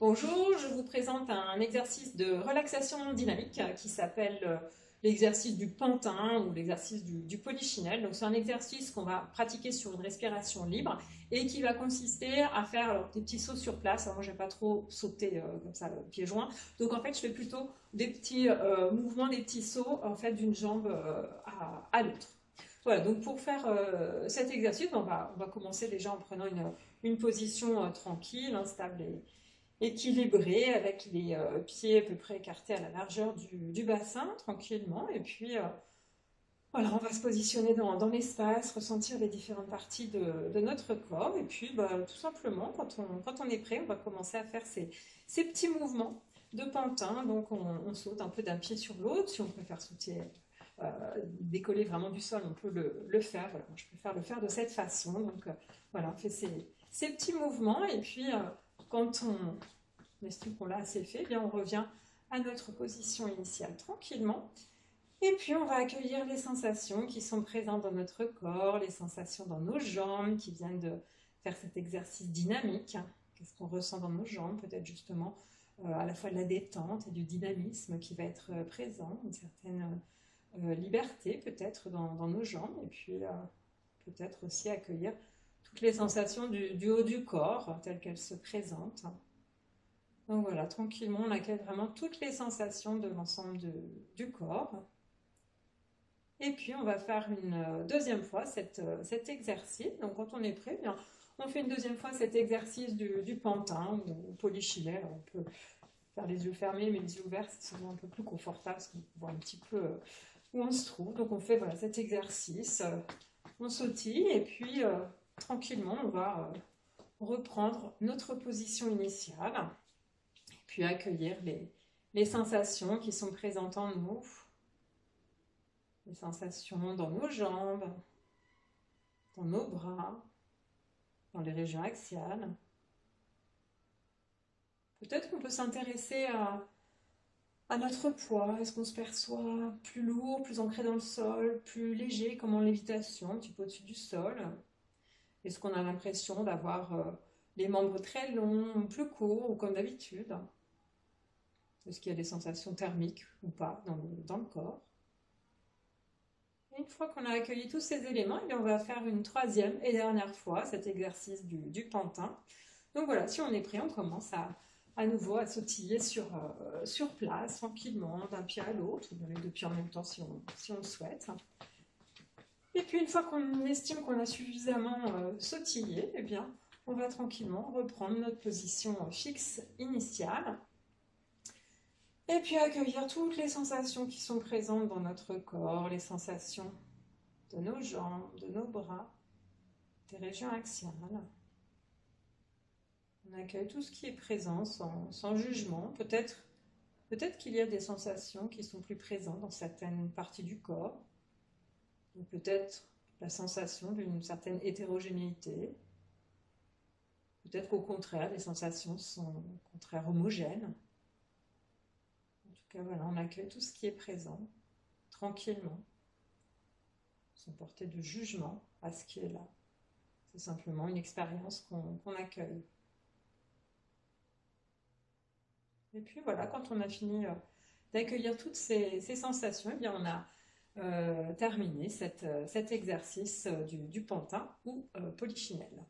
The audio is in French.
Bonjour, je vous présente un exercice de relaxation dynamique qui s'appelle l'exercice du pantin ou l'exercice du polichinelle. Donc c'est un exercice qu'on va pratiquer sur une respiration libre et qui va consister à faire des petits sauts sur place. Alors moi je vais pas trop sauter comme ça pieds joints. Donc en fait je fais plutôt des petits mouvements, des petits sauts en fait d'une jambe à l'autre. Voilà, donc pour faire cet exercice, on va commencer déjà en prenant une position tranquille, stable et équilibré avec les pieds à peu près écartés à la largeur du bassin, tranquillement. Et puis, voilà, on va se positionner dans l'espace, ressentir les différentes parties de notre corps. Et puis, tout simplement, quand on est prêt, on va commencer à faire ces petits mouvements de pantin. Donc, on saute un peu d'un pied sur l'autre. Si on préfère sauter, décoller vraiment du sol, on peut le faire. Voilà, moi, je préfère le faire de cette façon. Donc, voilà, on fait ces petits mouvements. Et puis, quand on estime qu'on l'a assez fait, eh bien on revient à notre position initiale tranquillement. Et puis on va accueillir les sensations qui sont présentes dans notre corps, les sensations dans nos jambes qui viennent de faire cet exercice dynamique. Qu'est-ce qu'on ressent dans nos jambes? Peut-être justement à la fois de la détente et du dynamisme qui va être présent, une certaine liberté peut-être dans nos jambes. Et puis peut-être aussi accueillir toutes les sensations du haut du corps telles qu'elles se présentent. Donc voilà, tranquillement, on accueille vraiment toutes les sensations de l'ensemble du corps. Et puis, on va faire une deuxième fois cet exercice. Donc, quand on est prêt, bien, on fait une deuxième fois cet exercice du pantin ou polichinelle. On peut faire les yeux fermés, mais les yeux ouverts, c'est souvent un peu plus confortable parce qu'on voit un petit peu où on se trouve. Donc, on fait voilà, cet exercice. On sautille et puis, tranquillement, on va reprendre notre position initiale. Puis accueillir les sensations qui sont présentes en nous, les sensations dans nos jambes, dans nos bras, dans les régions axiales. Peut-être qu'on peut s'intéresser à notre poids. Est-ce qu'on se perçoit plus lourd, plus ancré dans le sol, plus léger comme en lévitation, un petit peu au-dessus du sol? Est-ce qu'on a l'impression d'avoir les membres très longs, plus courts ou comme d'habitude? Est-ce qu'il y a des sensations thermiques ou pas dans le corps? Et une fois qu'on a accueilli tous ces éléments, eh bien, on va faire une troisième et dernière fois cet exercice du pantin. Donc voilà, si on est prêt, on commence à nouveau à sautiller sur place, tranquillement, d'un pied à l'autre, ou les deux pieds en même temps si on le souhaite. Et puis une fois qu'on estime qu'on a suffisamment sautillé, eh bien, on va tranquillement reprendre notre position fixe initiale. Et puis accueillir toutes les sensations qui sont présentes dans notre corps, les sensations de nos jambes, de nos bras, des régions axiales. On accueille tout ce qui est présent sans jugement. Peut-être qu'il y a des sensations qui sont plus présentes dans certaines parties du corps, ou peut-être la sensation d'une certaine hétérogénéité. Peut-être qu'au contraire, les sensations sont au contraire homogènes. Voilà, on accueille tout ce qui est présent, tranquillement, sans porter de jugement à ce qui est là. C'est simplement une expérience qu'on accueille. Et puis voilà, quand on a fini d'accueillir toutes ces sensations, eh bien on a terminé cet exercice du pantin ou polichinelle.